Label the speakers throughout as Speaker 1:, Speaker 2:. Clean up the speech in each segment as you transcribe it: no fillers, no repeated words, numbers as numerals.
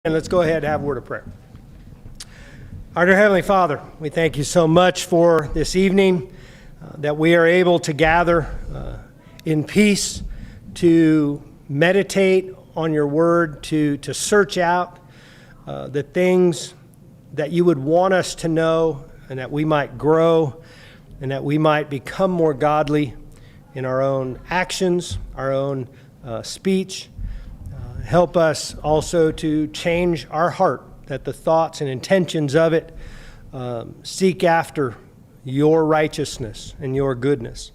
Speaker 1: And let's go ahead and have a word of prayer. Our dear Heavenly Father, we thank you so much for this evening, that we are able to gather in peace to meditate on your word, to search out the things that you would want us to know, and that we might grow, and that we might become more godly in our own actions, our own speech. Help us also to change our heart, that the thoughts and intentions of it seek after your righteousness and your goodness.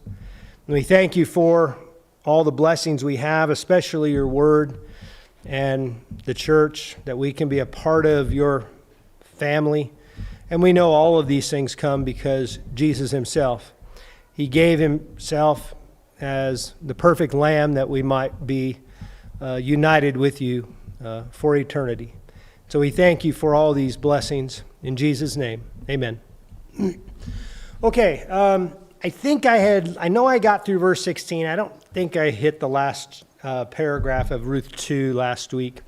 Speaker 1: And we thank you for all the blessings we have, especially your word and the church, that we can be a part of your family. And we know all of these things come because Jesus himself, he gave himself as the perfect lamb that we might be united with you for eternity. So we thank you for all these blessings. In Jesus' name, amen. Okay, I know I got through verse 16. I don't think I hit the last paragraph of Ruth 2 last week.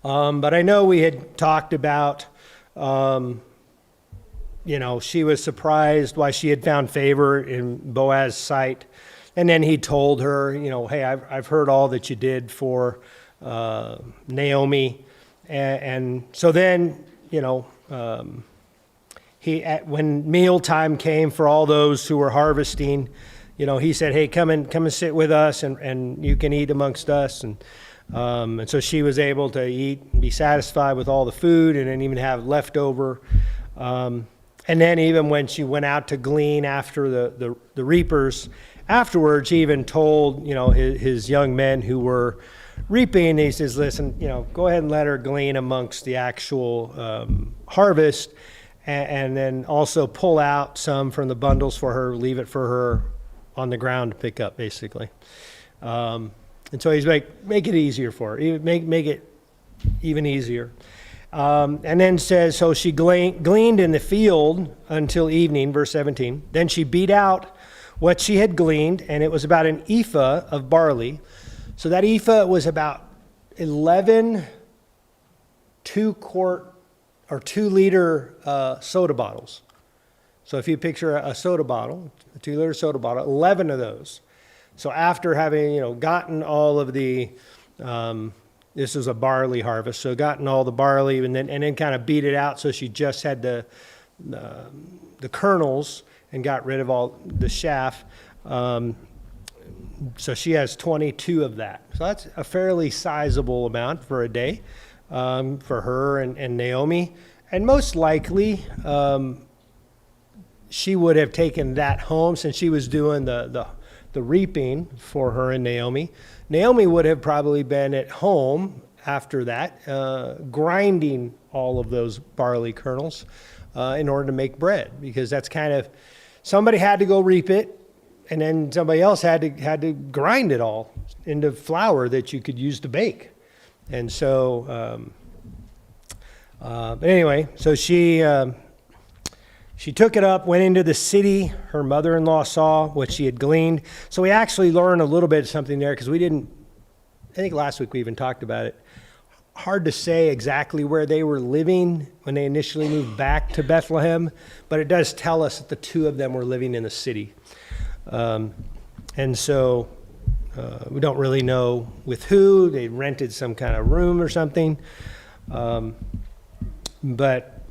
Speaker 1: But I know we had talked about, she was surprised why she had found favor in Boaz's sight. And then he told her, hey, I've heard all that you did for Naomi. And so then, when mealtime came for all those who were harvesting, he said, hey, come and sit with us, and you can eat amongst us. And so she was able to eat and be satisfied with all the food, and then even have leftover. And then even when she went out to glean after the reapers, afterwards, he even told, his young men who were reaping, he says, listen, go ahead and let her glean amongst the actual harvest, and then also pull out some from the bundles for her, leave it for her on the ground to pick up, basically. And so he's make it easier for her, make it even easier. And then says, so she gleaned in the field until evening, verse 17. Then she beat out what she had gleaned, and it was about an ephah of barley. So that ephah was about 11 2-quart or 2-liter soda bottles. So if you picture a soda bottle, a 2-liter soda bottle, 11 of those. So after having, gotten all of the, this was a barley harvest, so gotten all the barley and then kind of beat it out, so she just had the kernels and got rid of all the chaff. So she has 22 of that. So that's a fairly sizable amount for a day for her and Naomi. And most likely, she would have taken that home since she was doing the reaping for her and Naomi. Naomi would have probably been at home after that, grinding all of those barley kernels in order to make bread, because that's kind of, somebody had to go reap it, and then somebody else had to grind it all into flour that you could use to bake. And so, but anyway, so she took it up, went into the city. Her mother-in-law saw what she had gleaned. So we actually learned a little bit of something there, because I think last week we even talked about it. Hard to say exactly where they were living when they initially moved back to Bethlehem, but it does tell us that the two of them were living in the city. And so we don't really know with who. They rented some kind of room or something. But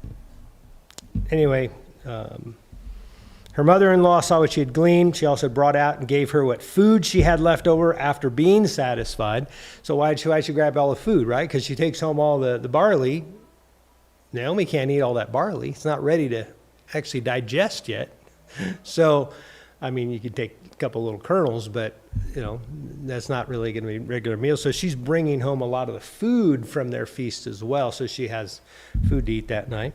Speaker 1: anyway, her mother-in-law saw what she had gleaned. She also brought out and gave her what food she had left over after being satisfied. So why should she grab all the food, right? Because she takes home all the barley. Naomi can't eat all that barley. It's not ready to actually digest yet. So, you could take a couple little kernels, but, that's not really going to be a regular meal. So she's bringing home a lot of the food from their feast as well. So she has food to eat that night.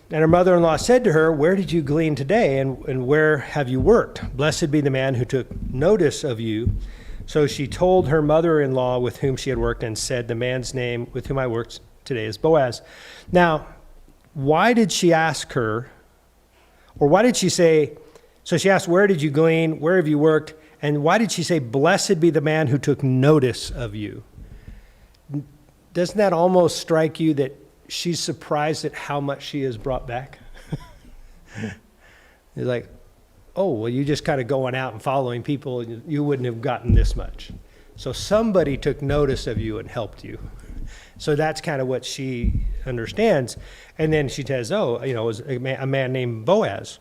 Speaker 1: And her mother-in-law said to her, where did you glean today, and where have you worked? Blessed be the man who took notice of you. So she told her mother-in-law with whom she had worked, and said, the man's name with whom I worked today is Boaz. Now, why did she ask her, or why did she say, so she asked, where did you glean, where have you worked, and why did she say, blessed be the man who took notice of you? doesn't that almost strike you that she's surprised at how much she has brought back? You're like, oh, well, you just kind of going out and following people, you wouldn't have gotten this much. So somebody took notice of you and helped you. So that's kind of what she understands. And then she says, oh, it was a man named Boaz.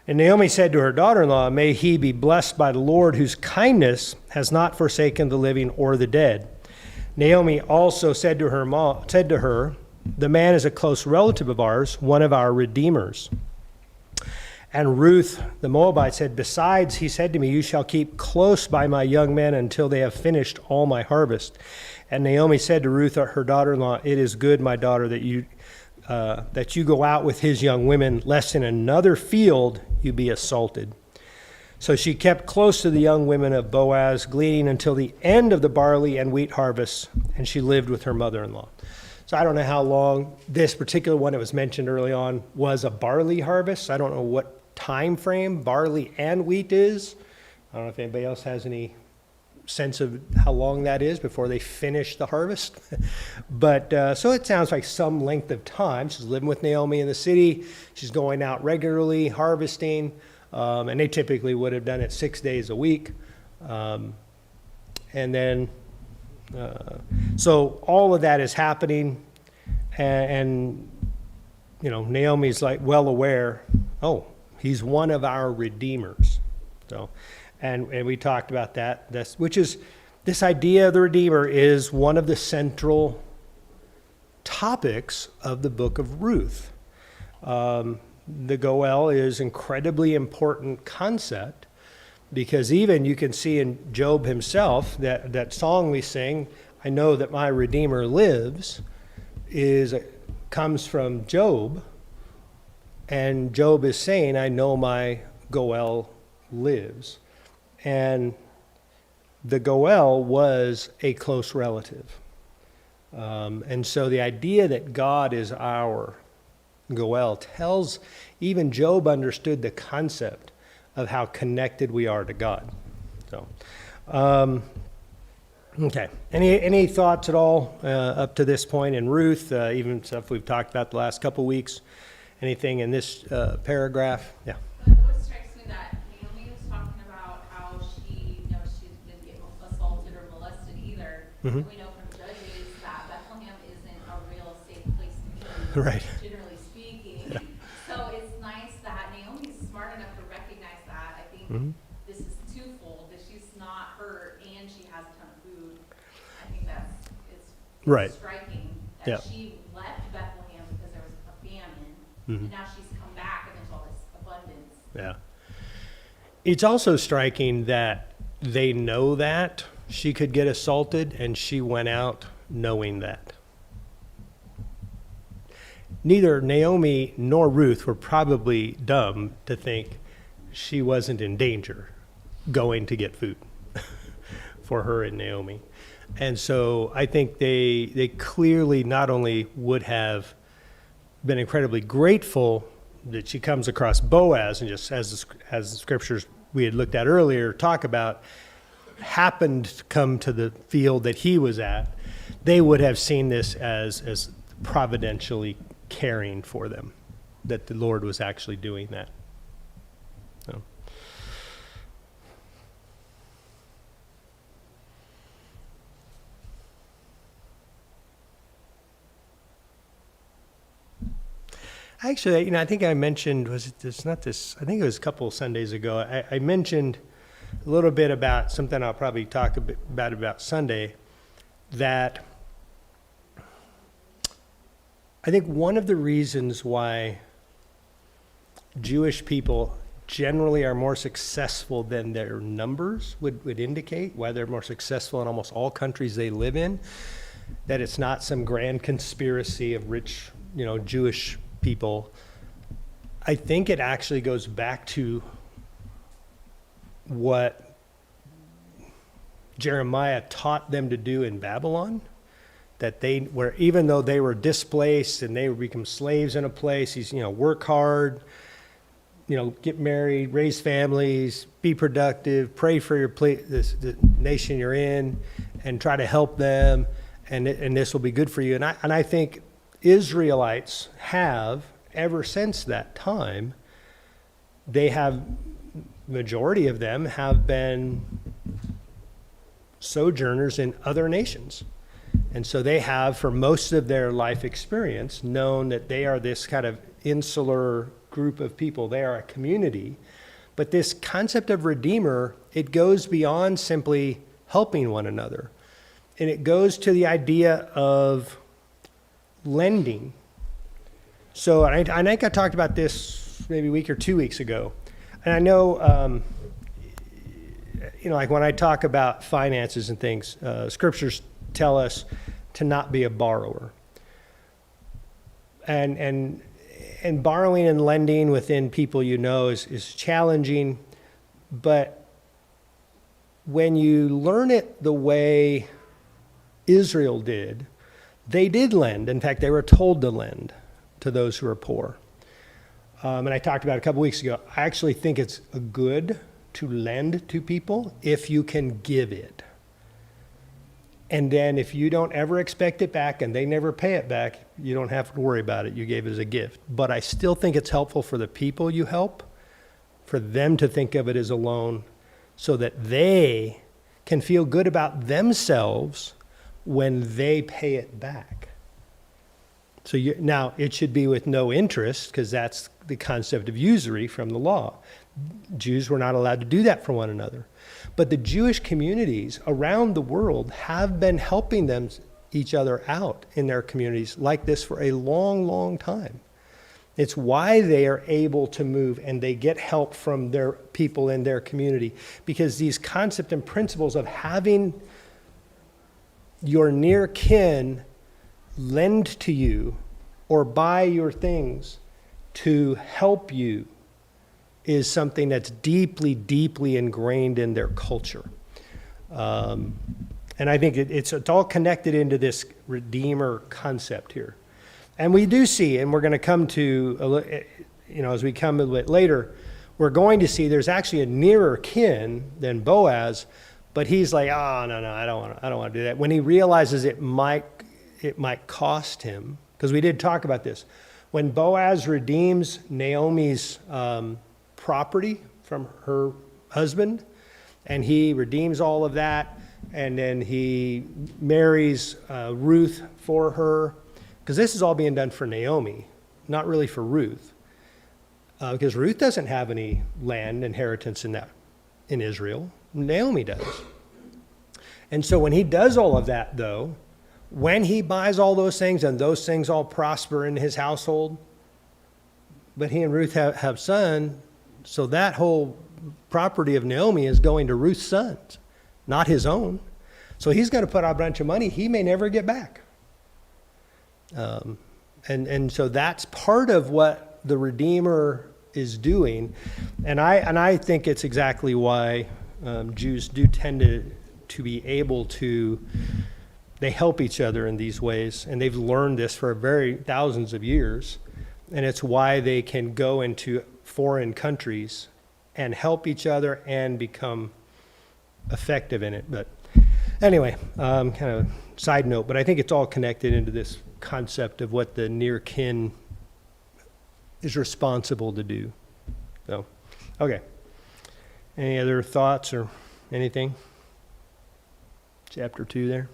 Speaker 1: And Naomi said to her daughter-in-law, may he be blessed by the Lord, whose kindness has not forsaken the living or the dead. Naomi also said to her, the man is a close relative of ours, one of our redeemers. And Ruth the Moabite said, besides, he said to me, you shall keep close by my young men until they have finished all my harvest. And Naomi said to Ruth, her daughter-in-law, it is good, my daughter, that you go out with his young women, lest in another field you be assaulted. So she kept close to the young women of Boaz, gleaning until the end of the barley and wheat harvest, and she lived with her mother-in-law. So I don't know how long this particular one that was mentioned early on was a barley harvest. I don't know what time frame barley and wheat is. I don't know if anybody else has any sense of how long that is before they finish the harvest. But so it sounds like some length of time. She's living with Naomi in the city. She's going out regularly, harvesting, and they typically would have done it 6 days a week. And then, so all of that is happening, and Naomi's like well aware, oh, he's one of our redeemers. So, and we talked about that. Which is this idea of the Redeemer is one of the central topics of the book of Ruth. The Goel is incredibly important concept because even you can see in Job himself that song we sing, I know that my Redeemer lives, comes from Job, and Job is saying, I know my Goel lives. And the Goel was a close relative. And so the idea that God is our Goel tells, even Job understood the concept of how connected we are to God. So, okay. Any thoughts at all up to this point in Ruth, even stuff we've talked about the last couple weeks? Anything in this paragraph? Yeah.
Speaker 2: What strikes me that Naomi was talking about how she didn't get assaulted or molested either.
Speaker 1: Mm-hmm.
Speaker 2: We know from Judges that Bethlehem isn't a real safe place to be,
Speaker 1: right,
Speaker 2: generally speaking. Yeah. So it's nice that Naomi's smart enough to recognize that. I think this is twofold, that she's not hurt and she has a ton of food. I think it's
Speaker 1: right.
Speaker 2: striking that
Speaker 1: yeah.
Speaker 2: she left Bethlehem because there was a famine.
Speaker 1: Mm-hmm.
Speaker 2: And now she's come back and there's all this abundance.
Speaker 1: Yeah. It's also striking that they know that she could get assaulted and she went out knowing that. Neither Naomi nor Ruth were probably dumb to think she wasn't in danger going to get food for her and Naomi. And so I think they clearly not only would have been incredibly grateful that she comes across Boaz, and just as the scriptures we had looked at earlier talk about, happened to come to the field that he was at, they would have seen this as providentially caring for them, that the Lord was actually doing that. So. Actually, I think I mentioned, I think it was a couple of Sundays ago, I mentioned a little bit about something I'll probably talk a bit about Sunday, that I think one of the reasons why Jewish people generally are more successful than their numbers would indicate, why they're more successful in almost all countries they live in, that it's not some grand conspiracy of rich, Jewish people. I think it actually goes back to what Jeremiah taught them to do in Babylon, that they were, even though they were displaced and they would become slaves in a place, he's, work hard, get married, raise families, be productive, pray for the nation you're in, and try to help them. and this will be good for you. And I think Israelites have, ever since that time, majority of them have been sojourners in other nations. And so they have, for most of their life experience, known that they are this kind of insular group of people. They are a community. But this concept of Redeemer, it goes beyond simply helping one another. And it goes to the idea of lending. So I think I talked about this maybe a week or 2 weeks ago. And I know, like when I talk about finances and things, scriptures tell us to not be a borrower. And borrowing and lending within people is challenging, but when you learn it the way Israel did, they did lend. In fact, they were told to lend to those who are poor. And I talked about it a couple weeks ago. I actually think it's good to lend to people if you can give it. And then if you don't ever expect it back and they never pay it back, you don't have to worry about it. You gave it as a gift. But I still think it's helpful for the people you help, for them to think of it as a loan so that they can feel good about themselves when they pay it back. So now it should be with no interest, because that's the concept of usury from the law. Jews were not allowed to do that for one another. But the Jewish communities around the world have been helping each other out in their communities like this for a long, long time. It's why they are able to move and they get help from their people in their community, because these concepts and principles of having your near kin lend to you or buy your things to help you is something that's deeply, deeply ingrained in their culture. And I think it's all connected into this Redeemer concept here. And we do see, and we're going to come to, as we come a bit later, we're going to see there's actually a nearer kin than Boaz, but he's like, oh, no, I don't want to do that. When he realizes it might cost him, because we did talk about this. When Boaz redeems Naomi's property from her husband, and he redeems all of that, and then he marries Ruth for her, because this is all being done for Naomi, not really for Ruth, because Ruth doesn't have any land inheritance in Israel. Naomi does. And so when he does all of that, though, when he buys all those things and those things all prosper in his household, but he and Ruth have sons, so that whole property of Naomi is going to Ruth's sons, not his own. So he's going to put out a bunch of money he may never get back. And so that's part of what the Redeemer is doing. And I think it's exactly why Jews do tend to be able to, they help each other in these ways. And they've learned this for thousands of years. And it's why they can go into foreign countries and help each other and become effective in it. But anyway, kind of side note, but I think it's all connected into this concept of what the near kin is responsible to do. So, okay. Any other thoughts or anything? Chapter 2 there.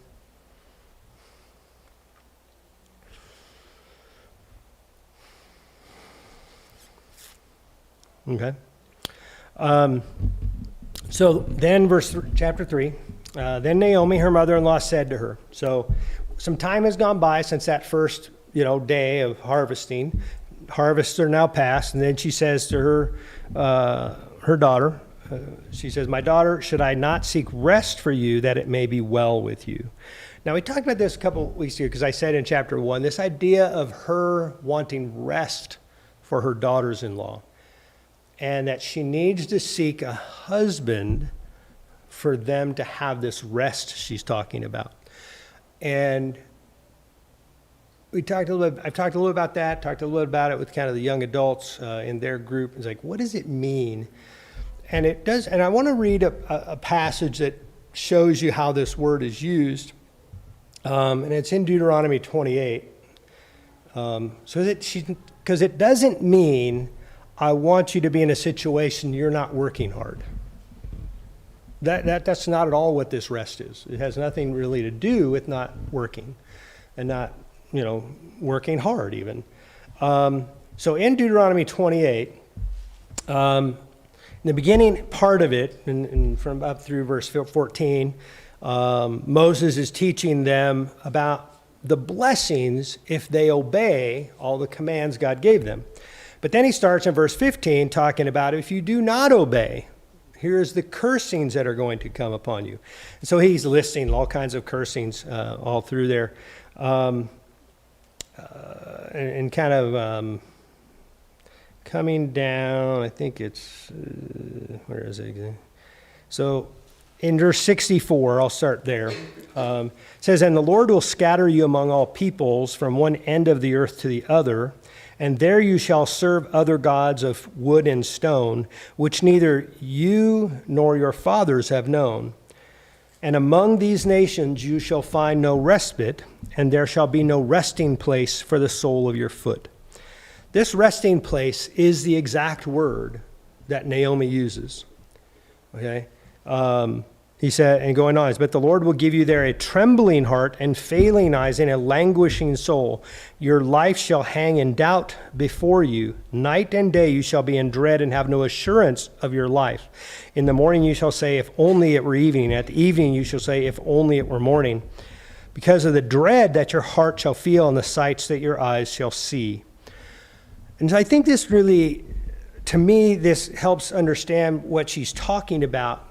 Speaker 1: Okay. So then chapter 3, then Naomi, her mother-in-law, said to her, so some time has gone by since that first, day of harvesting. Harvests are now past. And then she says to her daughter, she says, my daughter, should I not seek rest for you that it may be well with you? Now, we talked about this a couple weeks ago because I said in chapter 1, this idea of her wanting rest for her daughters-in-law, and that she needs to seek a husband for them to have this rest she's talking about. And I've talked a little about that, talked a little about it with kind of the young adults in their group. It's like, what does it mean? And it does, and I want to read a passage that shows you how this word is used. And it's in Deuteronomy 28. Because it doesn't mean I want you to be in a situation you're not working hard. That's not at all what this rest is. It has nothing really to do with not working and not, working hard even. So in Deuteronomy 28, in the beginning part of it, and from up through verse 14, Moses is teaching them about the blessings if they obey all the commands God gave them. But then he starts in verse 15 talking about if you do not obey, here's the cursings that are going to come upon you. And so he's listing all kinds of cursings all through there. And kind of coming down, I think it's, where is it? So in verse 64, I'll start there. It says, and the Lord will scatter you among all peoples from one end of the earth to the other, and there you shall serve other gods of wood and stone, which neither you nor your fathers have known. And among these nations you shall find no respite, and there shall be no resting place for the sole of your foot. This resting place is the exact word that Naomi uses. Okay? He said, and going on, but the Lord will give you there a trembling heart and failing eyes and a languishing soul. Your life shall hang in doubt before you. Night and day you shall be in dread and have no assurance of your life. In the morning you shall say, if only it were evening. At the evening you shall say, if only it were morning. Because of the dread that your heart shall feel and the sights that your eyes shall see. And so I think this really, to me, this helps understand what she's talking about.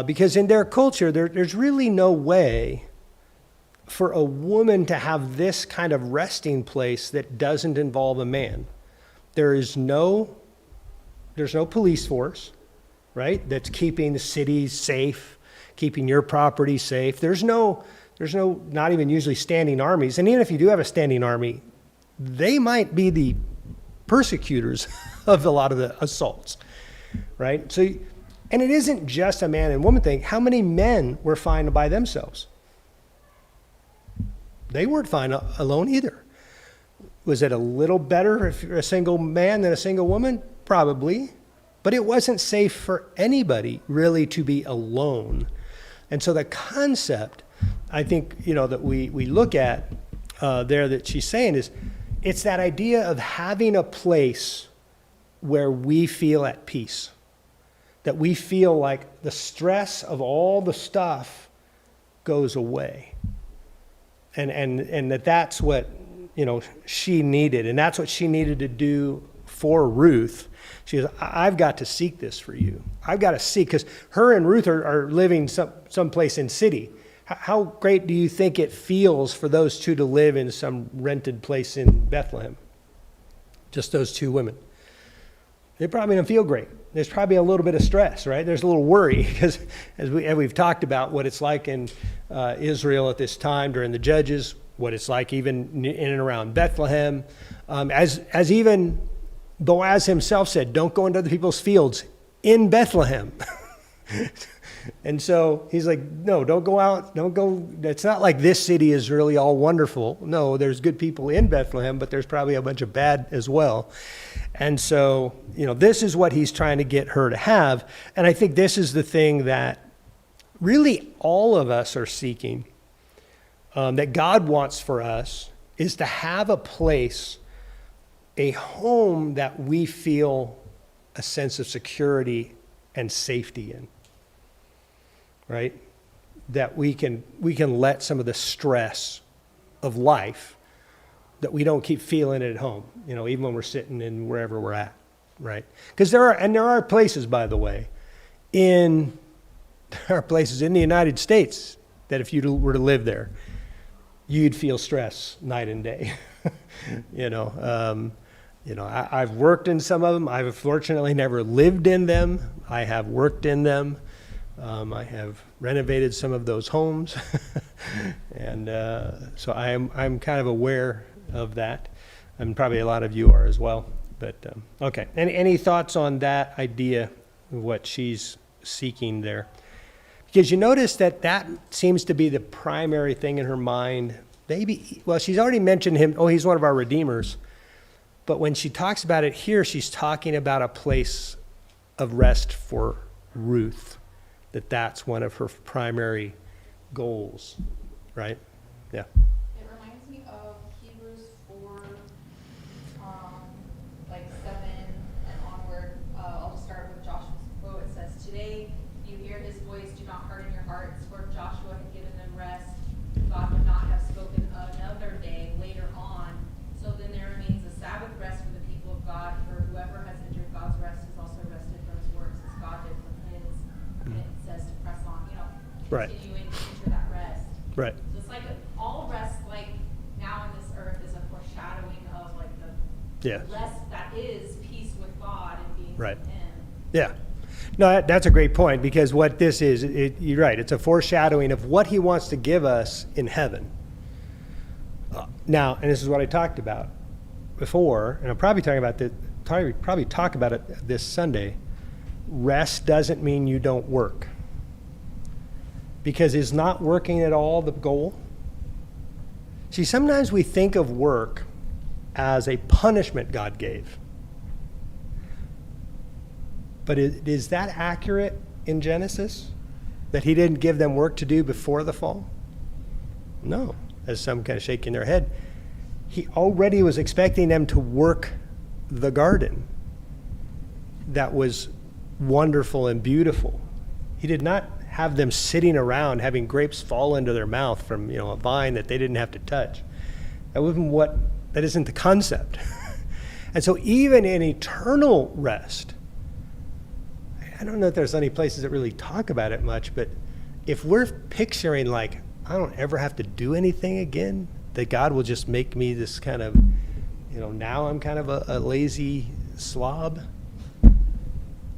Speaker 1: Because in their culture, there's really no way for a woman to have this kind of resting place that doesn't involve a man. There's no police force, right, that's keeping the cities safe, keeping your property safe. There's no, not even usually standing armies. And even if you do have a standing army, they might be the persecutors of a lot of the assaults, right? So. And it isn't just a man and woman thing. How many men were fine by themselves? They weren't fine alone either. Was it a little better if you're a single man than a single woman? Probably. But it wasn't safe for anybody really to be alone. And so the concept, I think, that we look at there that she's saying is, it's that idea of having a place where we feel at peace. That we feel like the stress of all the stuff goes away. And that's what, she needed. And that's what she needed to do for Ruth. She goes, I've got to seek this for you. I've got to seek, because her and Ruth are living someplace in city. How great do you think it feels for those two to live in some rented place in Bethlehem? Just those two women. They probably don't feel great. There's probably a little bit of stress, right? There's a little worry because as we've talked about what it's like in Israel at this time during the Judges, what it's like even in and around Bethlehem. As even Boaz himself said, don't go into other people's fields in Bethlehem. And so he's like, no, don't go out. Don't go. It's not like this city is really all wonderful. No, there's good people in Bethlehem, but there's probably a bunch of bad as well. And so, this is what he's trying to get her to have. And I think this is the thing that really all of us are seeking, that God wants for us, is to have a place, a home that we feel a sense of security and safety in. Right? That we can let some of the stress of life that we don't keep feeling at home, even when we're sitting in wherever we're at, right? Because there are places, by the way, there are places in the United States that if you were to live there, you'd feel stress night and day. I've worked in some of them. I've fortunately never lived in them. I have worked in them. I have renovated some of those homes, and so I'm kind of aware of that, and probably a lot of you are as well. But okay, any thoughts on that idea of what she's seeking there? Because you notice that seems to be the primary thing in her mind. Maybe, well, she's already mentioned him. Oh, he's one of our redeemers. But when she talks about it here, she's talking about a place of rest for Ruth, that's one of her primary goals, right? Yeah.
Speaker 2: It reminds me of Hebrews 4, like 7 and onward. I'll just start with Joshua's quote. It says, "Today you hear his voice, do not harden your hearts, for if Joshua had given them rest, God would not have spoken another day later on. So then there remains a Sabbath rest for the people of God, for whoever has entered God's rest has also rested from his works as God did from his." And it says to press on,
Speaker 1: Right.
Speaker 2: continuing to enter that rest.
Speaker 1: Right.
Speaker 2: So it's like all rest, like now in this earth, is a foreshadowing of like the
Speaker 1: Yeah.
Speaker 2: rest that is peace with God and being
Speaker 1: Right.
Speaker 2: with Him.
Speaker 1: Yeah. No, that's a great point, because what this is, you're right, it's a foreshadowing of what he wants to give us in heaven. Now, and this is what I talked about before, and I'll probably talk about this, probably talk about it this Sunday. Rest doesn't mean you don't work. Because is not working at all the goal? See, sometimes we think of work as a punishment God gave. But is that accurate in Genesis? That he didn't give them work to do before the fall? No, as some kind of shaking their head. He already was expecting them to work the garden. That was wonderful and beautiful. He did not have them sitting around having grapes fall into their mouth from a vine that they didn't have to touch. That isn't the concept. And so even in eternal rest, I don't know if there's any places that really talk about it much, but if we're picturing like, I don't ever have to do anything again, that God will just make me this kind of, now I'm kind of a lazy slob.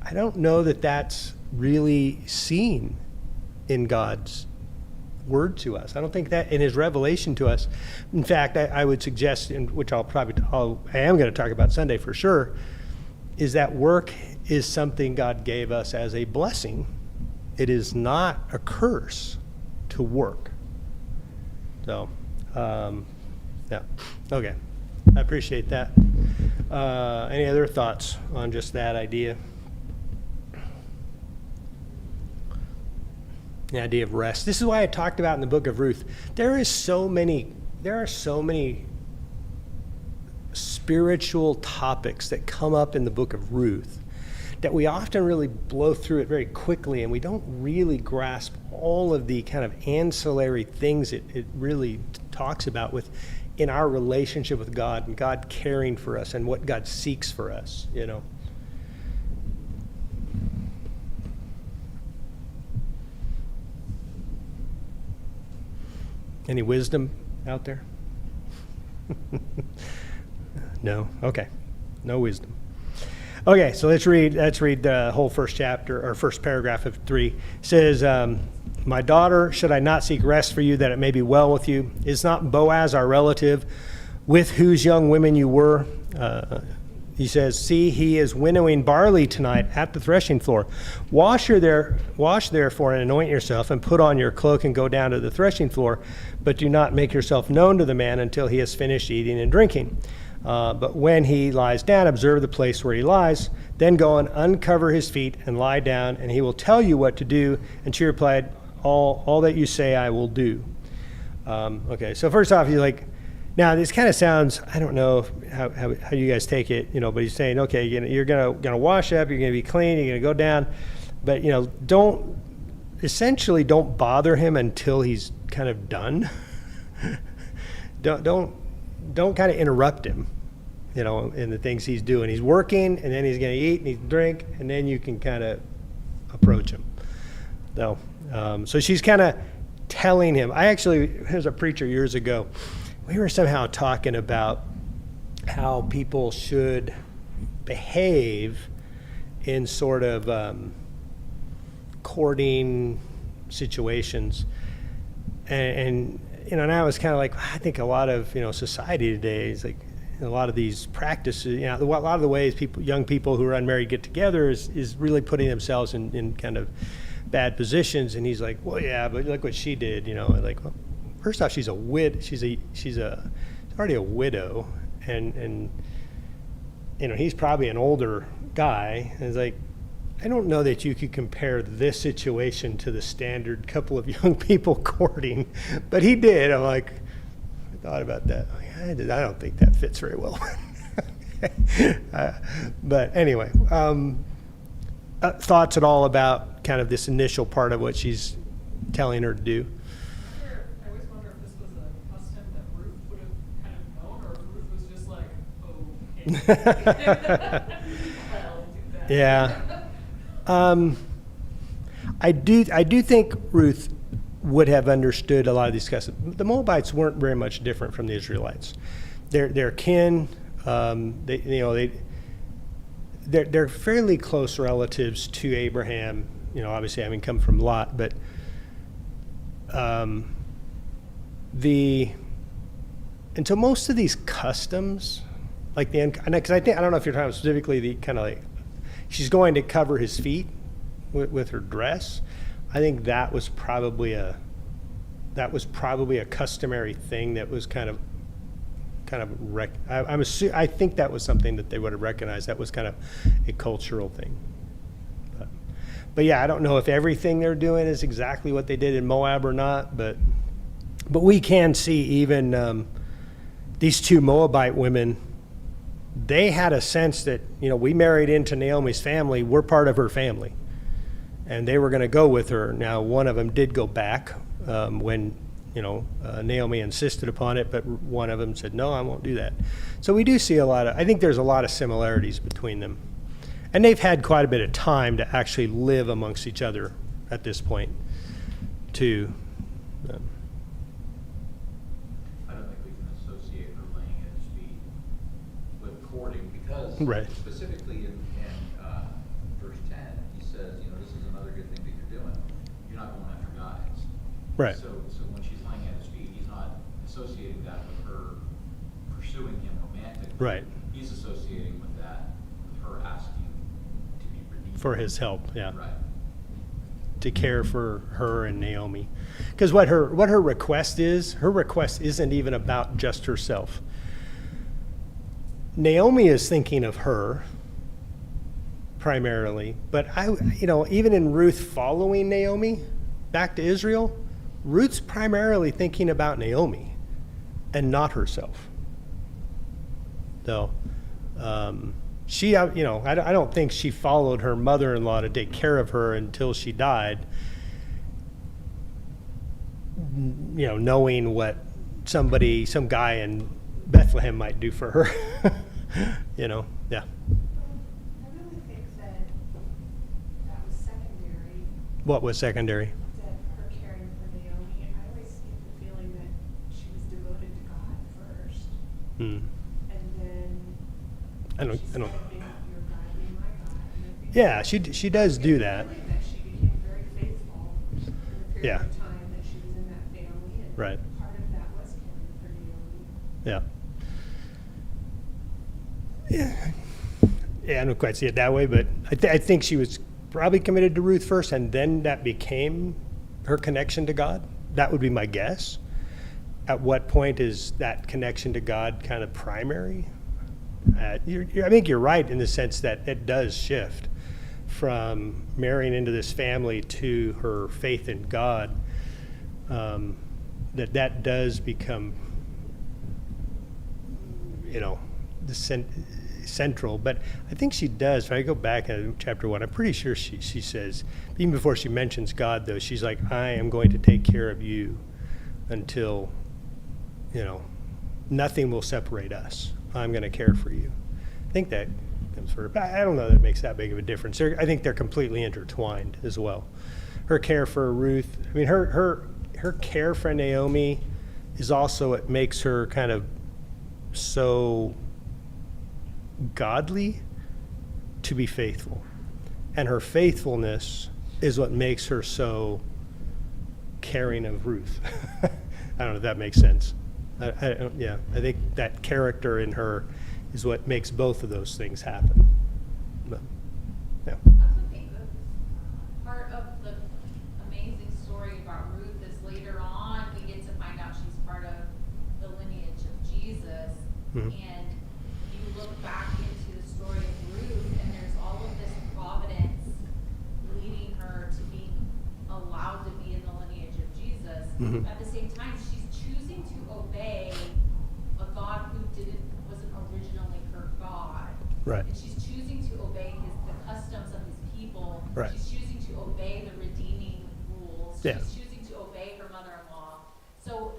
Speaker 1: I don't know that that's really seen in God's word to us. I don't think that in his revelation to us. In fact, I would suggest, which I am going to talk about Sunday for sure, is that work is something God gave us as a blessing. It is not a curse to work. So, yeah. Okay. I appreciate that. Any other thoughts on just that idea? The idea of rest. This is why I talked about in the book of Ruth. There are so many spiritual topics that come up in the book of Ruth that we often really blow through it very quickly, and we don't really grasp all of the kind of ancillary things it really talks about in our relationship with God and God caring for us and what God seeks for us, Any wisdom out there? No? Okay. No wisdom. Okay, so let's read the whole first chapter, or first paragraph of 3. It says, "My daughter, should I not seek rest for you that it may be well with you? Is not Boaz our relative, with whose young women you were?" He says, "See, he is winnowing barley tonight at the threshing floor. Wash therefore and anoint yourself, and put on your cloak and go down to the threshing floor, but do not make yourself known to the man until he has finished eating and drinking. But when he lies down, observe the place where he lies. Then go and uncover his feet and lie down, and he will tell you what to do." And she replied, all that you say I will do." Okay, so first off, he's like, now this kind of sounds, I don't know how you guys take it, but he's saying, okay, you're gonna wash up, you're gonna be clean, you're gonna go down, but don't bother him until he's kind of done. Don't kind of interrupt him, in the things he's doing. He's working, and then he's going to eat and he's drink, and then you can kind of approach him. So she's kind of telling him. There's a preacher years ago. We were somehow talking about how people should behave in sort of courting situations, and I was kind of like, I think a lot of society today is like a lot of these practices. A lot of the ways young people who are unmarried get together is really putting themselves in kind of bad positions, and he's like, well, yeah, but look what she did, and like, well, first off, she's already a widow, and he's probably an older guy, and it's like, I don't know that you could compare this situation to the standard couple of young people courting, but he did. I'm like, I thought about that. I don't think that fits very well. But anyway, thoughts at all about kind of this initial part of what she's telling her to do?
Speaker 3: I always wonder if this was a custom that Ruth would have kind of known, or if Ruth was just like, okay. I'll do that.
Speaker 1: Yeah. I do think Ruth would have understood a lot of these customs. The Moabites weren't very much different from the Israelites. They're kin. They're fairly close relatives to Abraham. Obviously having come from Lot, but and so most of these customs, like because I don't know if you're talking specifically the kind of like, she's going to cover his feet with her dress. I think that was probably a customary thing that was I think that was something that they would have recognized. That was kind of a cultural thing. But yeah, I don't know if everything they're doing is exactly what they did in Moab or not. But we can see even these two Moabite women. They had a sense that, we married into Naomi's family. We're part of her family. And they were going to go with her. Now, one of them did go back when, Naomi insisted upon it, but one of them said, no, I won't do that. So we do see I think there's a lot of similarities between them. And they've had quite a bit of time to actually live amongst each other at this point, too.
Speaker 4: I don't think we can associate her laying at his feet with courting, because
Speaker 1: Right.
Speaker 4: specifically in verse 10, he says, this is another good thing that you're doing. You're not going after guys.
Speaker 1: Right.
Speaker 4: So when she's laying at his feet, he's not associating that with her pursuing him romantically.
Speaker 1: Right.
Speaker 4: He's associating with that, with her asking to be redeemed.
Speaker 1: For his help, yeah.
Speaker 4: Right.
Speaker 1: To care for her and Naomi. Because what her request isn't even about just herself. Naomi is thinking of her primarily, but even in Ruth following Naomi back to Israel, Ruth's primarily thinking about Naomi and not herself. So, she, I don't think she followed her mother-in-law to take care of her until she died, knowing what some guy in Bethlehem might do for her. Yeah.
Speaker 5: I really think that was secondary,
Speaker 1: What was secondary?
Speaker 5: that her caring for Naomi. I always get the feeling that she was devoted to God first,
Speaker 1: Hmm.
Speaker 5: and then
Speaker 1: I don't.
Speaker 5: she said, "May your God be my God." And I think
Speaker 1: Yeah, she does do that.
Speaker 5: really that she became very faithful in the period
Speaker 1: Yeah.
Speaker 5: of time that she was in that family, and
Speaker 1: Right.
Speaker 5: part of that was caring for Naomi.
Speaker 1: Yeah. Yeah, I don't quite see it that way, but I think she was probably committed to Ruth first, and then that became her connection to God. That would be my guess. At what point is that connection to God kind of primary? I think you're right in the sense that it does shift from marrying into this family to her faith in God. That does become, central. But I think she does. If I go back in chapter 1, I'm pretty sure she says, even before she mentions God, though, she's like, I am going to take care of you until, nothing will separate us. I'm going to care for you. I think that comes for her. But I don't know that it makes that big of a difference. I think they're completely intertwined as well. Her care for Ruth, her care for Naomi is also what makes her kind of so godly to be faithful. And her faithfulness is what makes her so caring of Ruth. I don't know if that makes sense. I think that character in her is what makes both of those things happen. But, yeah.
Speaker 2: I also think that part of the
Speaker 1: Mhm.
Speaker 2: And you look back into the story of Ruth, and there's all of this providence leading her to being allowed to be in the lineage of Jesus.
Speaker 1: Mhm.
Speaker 2: At the same time, she's choosing to obey a God who wasn't originally her God.
Speaker 1: Right.
Speaker 2: And she's choosing to obey the customs of his people.
Speaker 1: Right.
Speaker 2: She's choosing to obey the redeeming rules.
Speaker 1: Yeah.
Speaker 2: She's choosing to obey her mother-in-law. So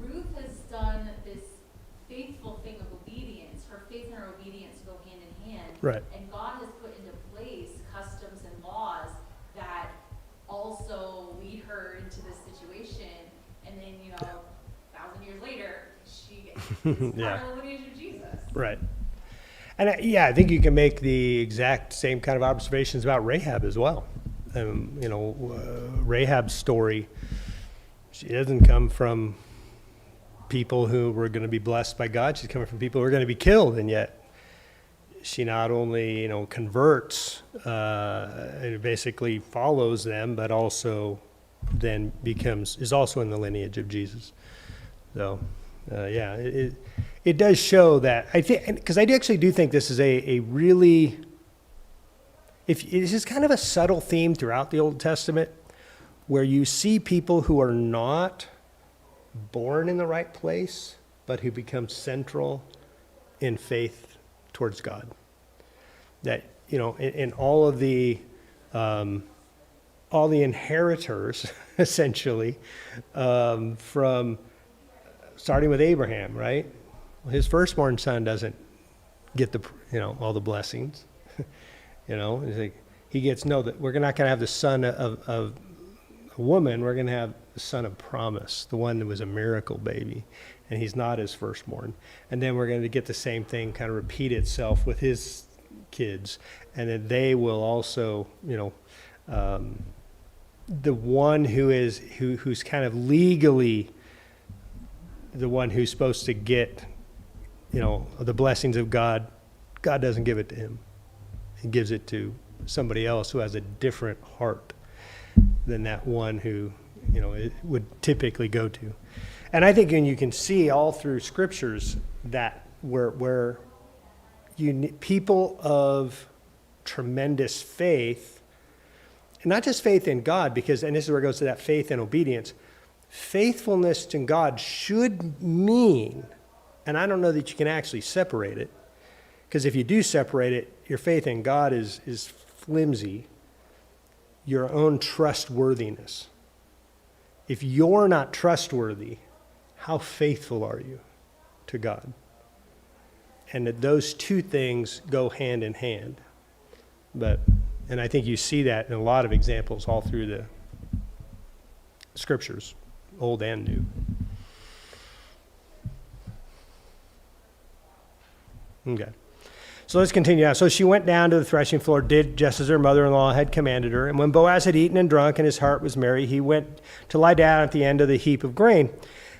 Speaker 2: Ruth has done this faithful thing of obedience. Her faith and her obedience go hand in hand.
Speaker 1: Right.
Speaker 2: And God has put into place customs and laws that also lead her into this situation. And then, 1,000 years later, she is
Speaker 1: Yeah.
Speaker 2: part of the lineage of Jesus.
Speaker 1: Right. And I think you can make the exact same kind of observations about Rahab as well. Rahab's story, she doesn't come from people who were going to be blessed by God. She's coming from people who are going to be killed, and yet she not only converts and basically follows them, but also then is also in the lineage of Jesus. So it does show that, I think, because I actually do think this is a really, this is kind of a subtle theme throughout the Old Testament, where you see people who are not born in the right place, but who become central in faith towards God. That, in all the inheritors, essentially, from starting with Abraham, right? Well, his firstborn son doesn't get all the blessings. It's like he gets that we're not going to have the son of a woman. We're going to have the son of promise, the one that was a miracle baby, and he's not his firstborn. And then we're going to get the same thing kind of repeat itself with his kids, and then they will also, the one who's kind of legally the one who's supposed to get, the blessings of God. God doesn't give it to him. He gives it to somebody else who has a different heart than that one who, it would typically go to. And I think, and you can see all through scriptures that where people of tremendous faith, and not just faith in God, and this is where it goes to that faith and obedience. Faithfulness to God should mean, and I don't know that you can actually separate it, because if you do separate it, your faith in God is flimsy, your own trustworthiness. If you're not trustworthy, how faithful are you to God? And that those two things go hand in hand. And I think you see that in a lot of examples all through the scriptures, old and new. Okay. So let's continue now. So she went down to the threshing floor, did just as her mother-in-law had commanded her. And when Boaz had eaten and drunk and his heart was merry, he went to lie down at the end of the heap of grain.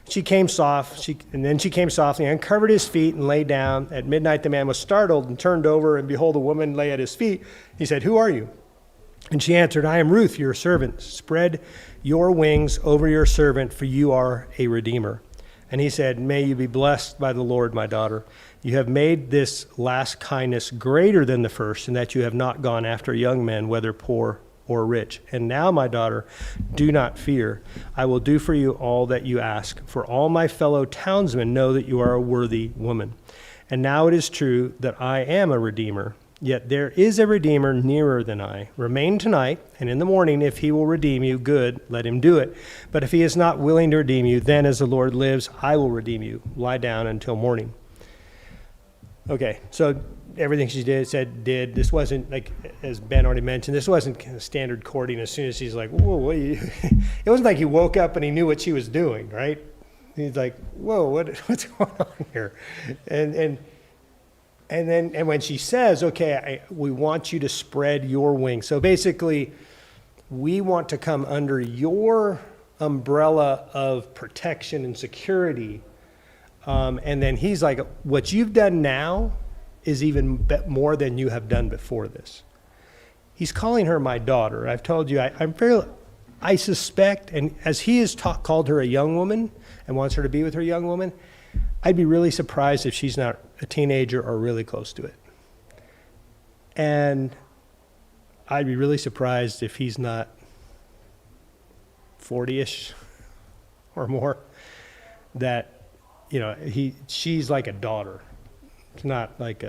Speaker 1: She came softly, uncovered his feet and lay down. At midnight the man was startled and turned over, and behold, a woman lay at his feet. He said, "Who are you?" And she answered, "I am Ruth, your servant. Spread your wings over your servant, for you are a redeemer." And he said, "May you be blessed by the Lord, my daughter. You have made this last kindness greater than the first, in that you have not gone after young men, whether poor or rich. And now, my daughter, do not fear. I will do for you all that you ask, for all my fellow townsmen know that you are a worthy woman. And now it is true that I am a redeemer. Yet there is a redeemer nearer than I. Remain tonight, and in the morning, if he will redeem you, good, let him do it. But if he is not willing to redeem you, then as the Lord lives, I will redeem you. Lie down until morning." Okay, so everything she did. This wasn't, like, as Ben already mentioned, this wasn't kind of standard courting. As soon as she's like, "Whoa, what are you?" It wasn't like he woke up and he knew what she was doing, right? He's like, "Whoa, what's going on here?" And when she says, "Okay, we want you to spread your wings," so basically, we want to come under your umbrella of protection and security. And then he's like, "What you've done now is even more than you have done before this." He's calling her my daughter. I've told you, I suspect, and as he has called her a young woman and wants her to be with her young woman, I'd be really surprised if she's not a teenager or really close to it. And I'd be really surprised if he's not 40-ish or more, that, she's like a daughter. It's not like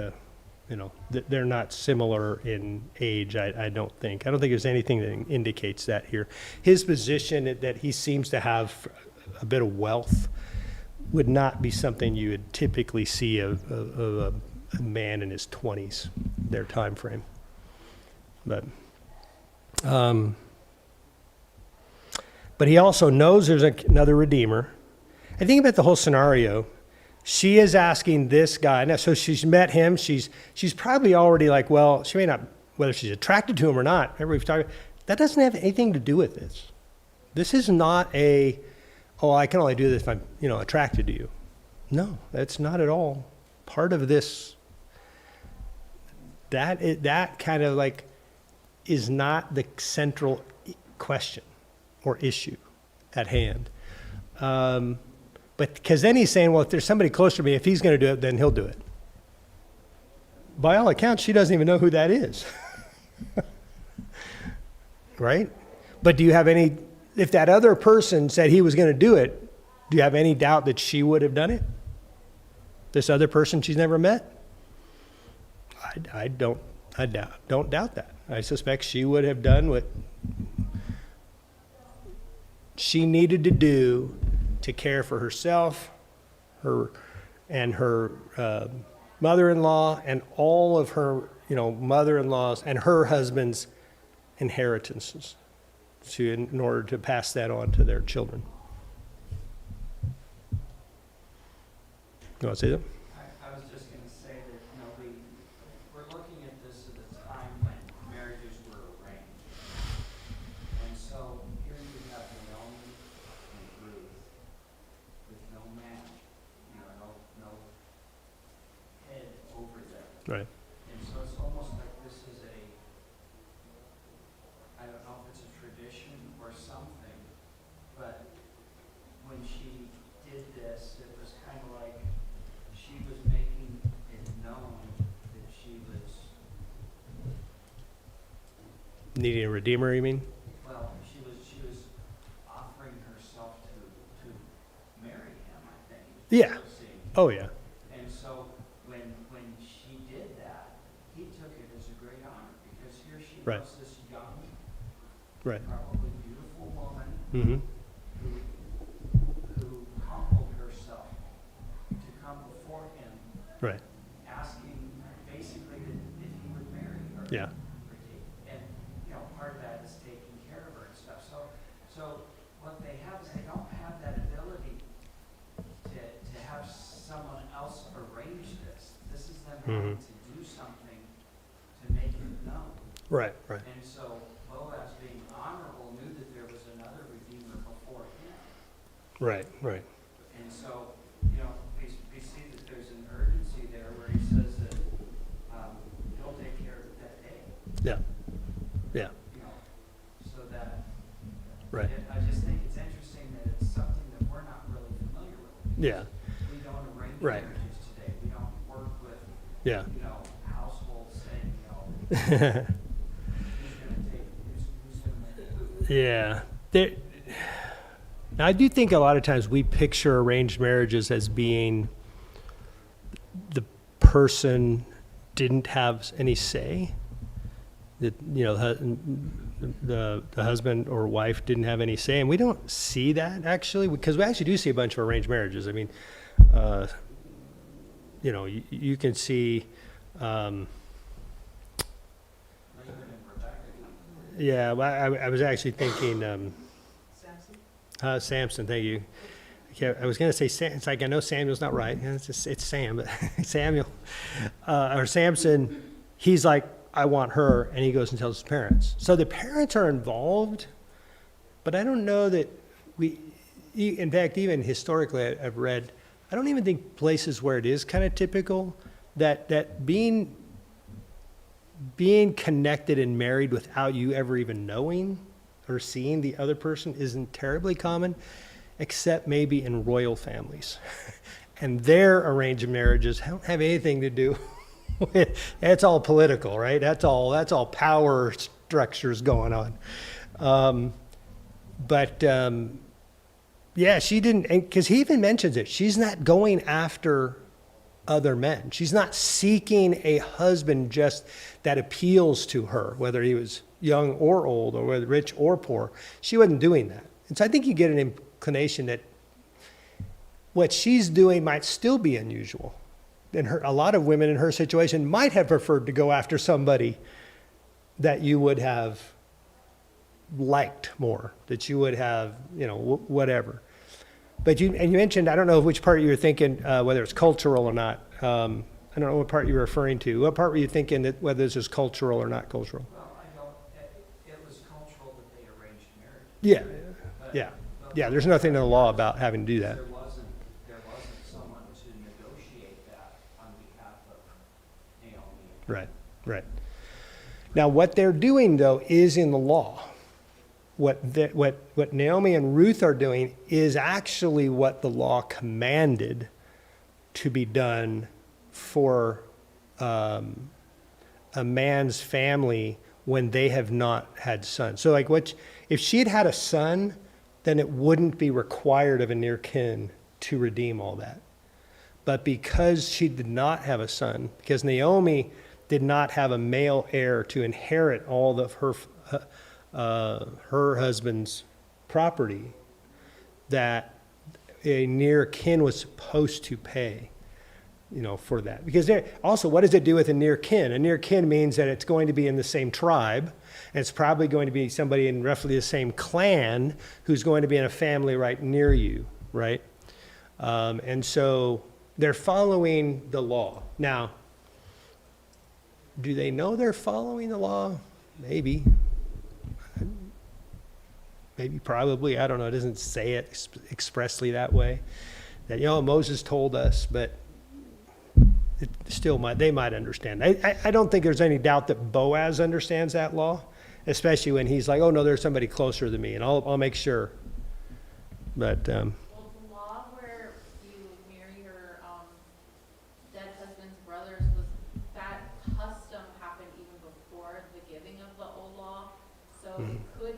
Speaker 1: they're not similar in age, I don't think. I don't think there's anything that indicates that here. His position, that he seems to have a bit of wealth, would not be something you would typically see of a man in his 20s, their time frame. But he also knows there's another Redeemer. I think about the whole scenario. She is asking this guy, now, so she's met him. She's probably already like, well, she may not, whether she's attracted to him or not. Remember, we've talked. That doesn't have anything to do with this. This is not I can only do this if I'm, attracted to you. No, that's not at all part of this. That kind of like is not the central question or issue at hand. But because then he's saying, well, if there's somebody closer to me, if he's going to do it, then he'll do it. By all accounts, she doesn't even know who that is. Right? But do you have any, if that other person said he was going to do it, do you have any doubt that she would have done it? This other person she's never met? I don't doubt that. I suspect she would have done what she needed to do to care for herself, her mother-in-law, and all of her, mother-in-laws and her husband's inheritances, in order to pass that on to their children. You want to say that?
Speaker 6: I was just going to say that, we're looking at this at a time when marriages were arranged. And so here you have Naomi and Ruth with no man, no head over them.
Speaker 1: Right.
Speaker 6: And so it's almost like this is I don't know if it's a tradition or something, but when she did this, it was kind of like she was making it known that she was,
Speaker 1: Needing a redeemer, you mean?
Speaker 6: well, she was offering herself to marry him, I think.
Speaker 1: Yeah.
Speaker 6: It seemed.
Speaker 1: Oh, yeah.
Speaker 6: And so when she did that, he took it as a great honor, because here she
Speaker 1: Right.
Speaker 6: was, this young,
Speaker 1: Right.
Speaker 6: probably beautiful woman
Speaker 1: Mm-hmm.
Speaker 6: who humbled herself to come before him,
Speaker 1: Right.
Speaker 6: asking basically that if he would marry her.
Speaker 1: Yeah.
Speaker 6: And, part of that is taking care of her and stuff. So what they have is they don't have that ability to have someone else arrange this. This is them having to do something to make it known.
Speaker 1: Right. Right.
Speaker 6: And so Boaz, being honorable, knew that there was another Redeemer before him.
Speaker 1: Right. Right.
Speaker 6: And so, we see that there's an urgency there where he says that he'll take care of it that day.
Speaker 1: Yeah. Yeah.
Speaker 6: So that,
Speaker 1: Right.
Speaker 6: I just think it's interesting that it's something that we're not really familiar with.
Speaker 1: Yeah.
Speaker 6: We don't arrange
Speaker 1: Right.
Speaker 6: marriages today. We don't work with,
Speaker 1: Yeah.
Speaker 6: households saying, who's going to take, who's going to make food.
Speaker 1: Yeah. Now, I do think a lot of times we picture arranged marriages as being the person didn't have any say. That the husband or wife didn't have any say, and we don't see that actually, because we actually do see a bunch of arranged marriages. I mean, you can see. Yeah, well, I was actually thinking Samson. Thank you. I was going to say Sam. It's like I know Samuel's not right. It's Sam, but Samuel or Samson. He's like, I want her, and he goes and tells his parents. So the parents are involved, but I don't know that in fact, even historically, I've read, I don't even think places where it is kind of typical that being connected and married without you ever even knowing or seeing the other person isn't terribly common, except maybe in royal families. and their arranged marriages don't have anything to do with, it's all political, right? That's all power structures going on. Yeah, she didn't, because he even mentions it. She's not going after other men. She's not seeking a husband just that appeals to her, whether he was young or old, or whether rich or poor. She wasn't doing that. And so I think you get an inclination that what she's doing might still be unusual. And a lot of women in her situation might have preferred to go after somebody that you would have liked more, that you would have, whatever. But you mentioned, I don't know which part you were thinking, whether it's cultural or not. I don't know what part you were referring to. What part were you thinking that whether this is cultural or not cultural?
Speaker 6: Well, I know it was cultural that they arranged marriage.
Speaker 1: Yeah,
Speaker 6: But-
Speaker 1: yeah.
Speaker 6: but
Speaker 1: Yeah, there's nothing in the law about having to do that.
Speaker 6: There wasn't someone to negotiate that on behalf of Naomi.
Speaker 1: Right, right. Now, what they're doing, though, is in the law. What Naomi and Ruth are doing is actually what the law commanded to be done for a man's family when they have not had sons. So, if she had had a son, then it wouldn't be required of a near kin to redeem all that. But because she did not have a son, because Naomi did not have a male heir to inherit all of her husband's property, that a near kin was supposed to pay, for that. Because also, what does it do with a near kin? A near kin means that it's going to be in the same tribe, and it's probably going to be somebody in roughly the same clan who's going to be in a family right near you, right? And so they're following the law. Now, do they know they're following the law? Maybe. Maybe, probably, I don't know. It doesn't say it expressly that way. That, Moses told us, but it still they might understand. I don't think there's any doubt that Boaz understands that law, especially when he's like, oh no, there's somebody closer than me, and I'll make sure. But,
Speaker 2: Well, the law where you marry your dead husband's brothers, that custom happened even before the giving of the old law. So it could,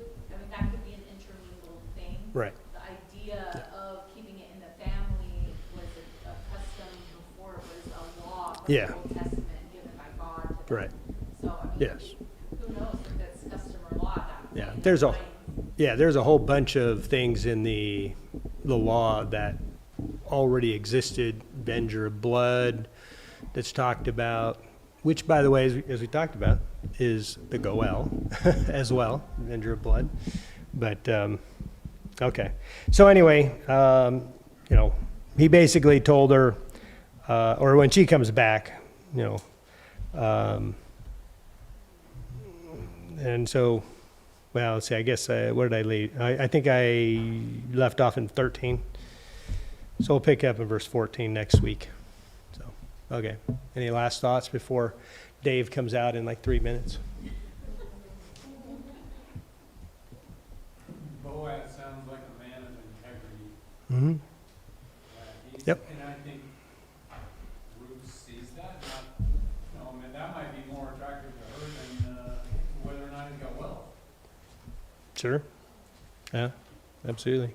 Speaker 2: that could be an intermingled thing.
Speaker 1: right,
Speaker 2: The idea of keeping it in the family was a custom before it was a law from
Speaker 1: Yeah.
Speaker 2: the Old Testament given by God to them.
Speaker 1: right.
Speaker 2: So,
Speaker 1: Yes.
Speaker 2: who knows if it's custom or law at that point.
Speaker 1: Yeah,
Speaker 2: Like,
Speaker 1: there's a whole bunch of things in the law that already existed. Avenger of blood that's talked about, which, by the way, as we talked about, is the Goel as well, avenger of blood. But, okay. So anyway, he basically told her, or when she comes back, and so, well, let's see, I guess, where did I leave? I think I left off in 13. So we'll pick up in verse 14 next week. So, okay. Any last thoughts before Dave comes out in like 3 minutes?
Speaker 7: Boaz sounds like a man of integrity.
Speaker 1: Mm-hmm. Yep.
Speaker 7: And I think Ruth sees that. That might be more attractive to her than whether or not he's got wealth.
Speaker 1: Sure. Yeah, absolutely.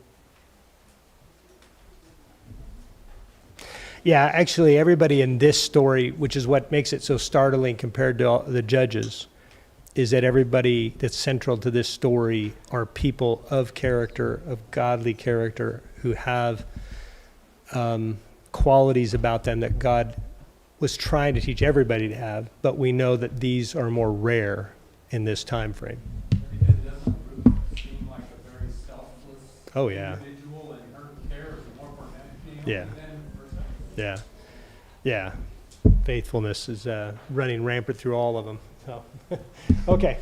Speaker 1: Yeah, actually, everybody in this story, which is what makes it so startling compared to all the judges, is that everybody that's central to this story are people of character, of godly character, who have qualities about them that God was trying to teach everybody to have, but we know that these are more rare in this time frame.
Speaker 7: Because doesn't Ruth seem like a very selfless
Speaker 1: Oh, yeah.
Speaker 7: individual, and her care is more for Naomi
Speaker 1: Yeah.
Speaker 7: than for herself?
Speaker 1: Yeah, yeah. Faithfulness is running rampant through all of them. So, okay.